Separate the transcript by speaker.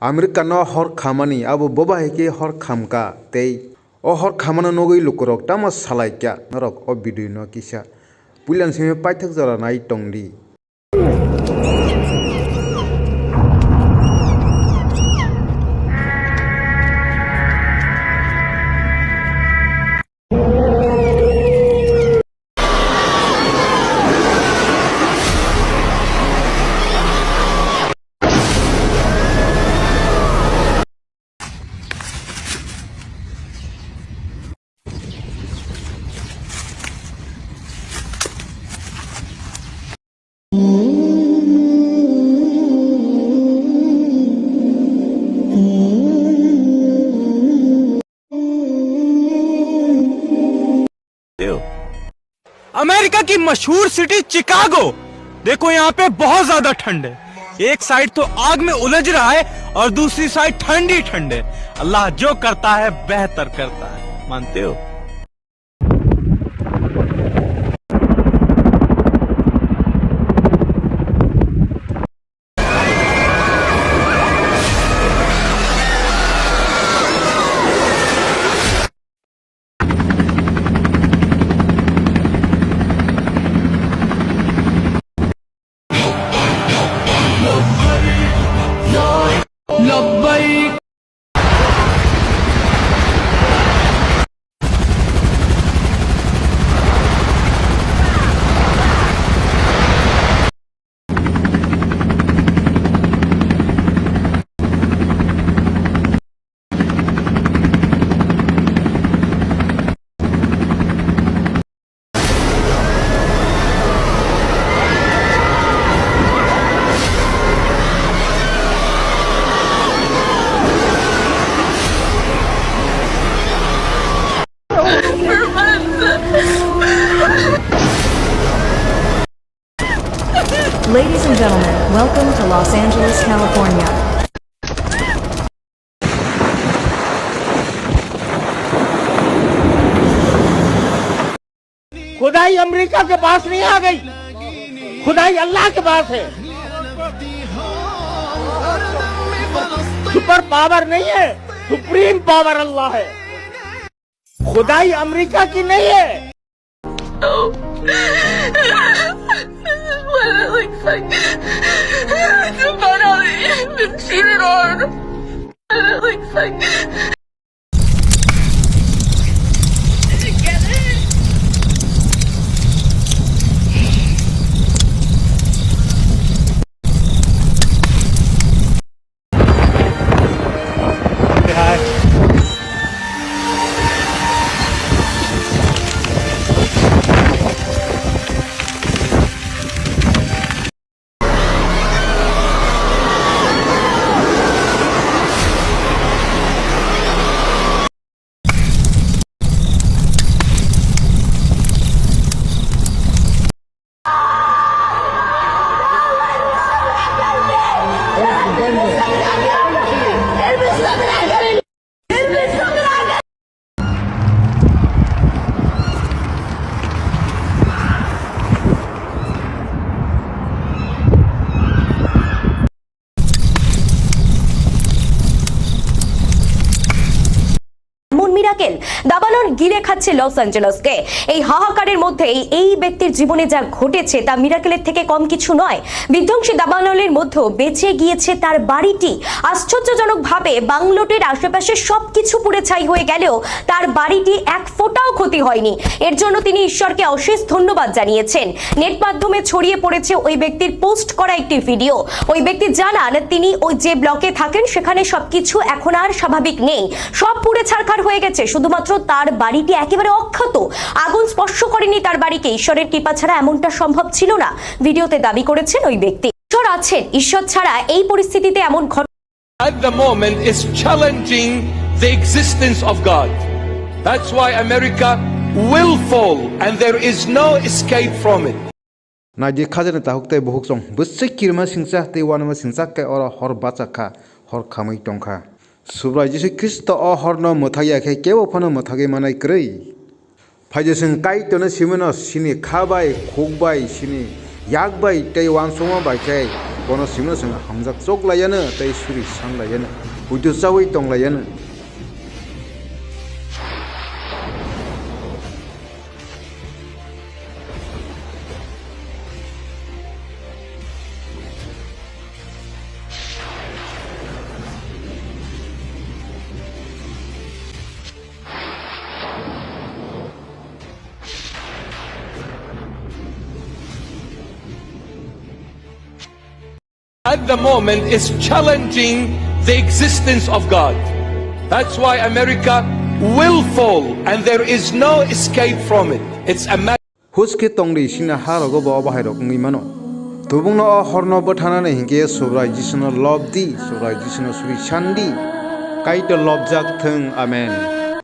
Speaker 1: Amerika no hor khamani abo boba heke hor khamka tei o hor khamana nogoi lukorok tama salaikya norok o video no kisa pulian sime paithak jara nai tongdi.
Speaker 2: America की मशहूर city Chicago, देखो यहाँ पे बहुत ज्यादा ठंड है। एक साइड तो आग में उलझ रहा है और दूसरी साइड ठंडी ठंड है। अल्लाह जो करता है बेहतर करता है, मानते हो?
Speaker 3: Ladies and gentlemen, welcome to Los Angeles, California.
Speaker 4: खुदाई अमेरिका के पास नहीं आ गई, खुदाई अल्लाह के पास है। सुपर पावर नहीं है, सुप्रीम पावर अल्लाह है। खुदाई अमेरिका की नहीं है।
Speaker 5: It looks like to find out that you've been cheated on. It looks like to get it.
Speaker 3: দাবানল গিলে খাচ্ছে লস অ্যাঞ্জেলসকে। এই হাহাকারের মধ্যে এই ব্যক্তির জীবনে যা ঘটেছে তা মিরাকেলের থেকে কম কিছু নয়। বিধ্বংসী দাবানলের মধ্যে বেঁচে গিয়েছে তার বাড়িটি। আশ্চর্যজনকভাবে বাংলোটির আশেপাশে সবকিছু পুড়ে ছাই হয়ে গেলেও তার বাড়িটি এক ফোঁটাও ক্ষতি হয়নি। এর জন্য তিনি ঈশ্বরকে অশেষ ধন্যবাদ জানিয়েছেন। নেট মাধ্যমে ছড়িয়ে পড়েছে ওই ব্যক্তির পোস্ট করা একটি ভিডিও। ওই ব্যক্তি জানান তিনি ওই যে ব্লকে থাকেন সেখানে সবকিছু এখন আর স্বাভাবিক নেই, সব পুড়ে ছারখার হয়ে গেছে। শুধুমাত্র তার বাড়িটি একেবারে অক্ষত, আগুন স্পর্শ করেনি তার বাড়িকে। ঈশ্বরের কৃপা ছাড়া এমনটা সম্ভব ছিল না, ভিডিওতে দাবি করেছেন ওই ব্যক্তি। ঈশ্বর আছেন, ঈশ্বর ছাড়া এই পরিস্থিতিতে এমন
Speaker 6: at the moment is challenging the existence of God. That's why America will fall and there is no escape from it.
Speaker 1: Na je khajane ta huktai bohuk song busse kirimasingsa te wngkha ke ora hor bachakha hor khamwi tongkha. Subrai Jesu Kristo o horno mothaya ke kebo phano mothage manai krei. Phajesing kaitorno simeno sini khabai khokbai sini yak bai tei wan soma bai kai bono simno sing hamjak chok layano tei suri sang layano poito chawi tong layano.
Speaker 6: At the moment is challenging the existence of God. That's why America will fall and there is no escape from it. It's a matter
Speaker 1: Huski tongli sina harogo bo bahai rok ngi mano. Tubungno o horno bothana ne hingke sobrai jisno lobdi sobrai jisno suri shandi kaito lobjak thung amen.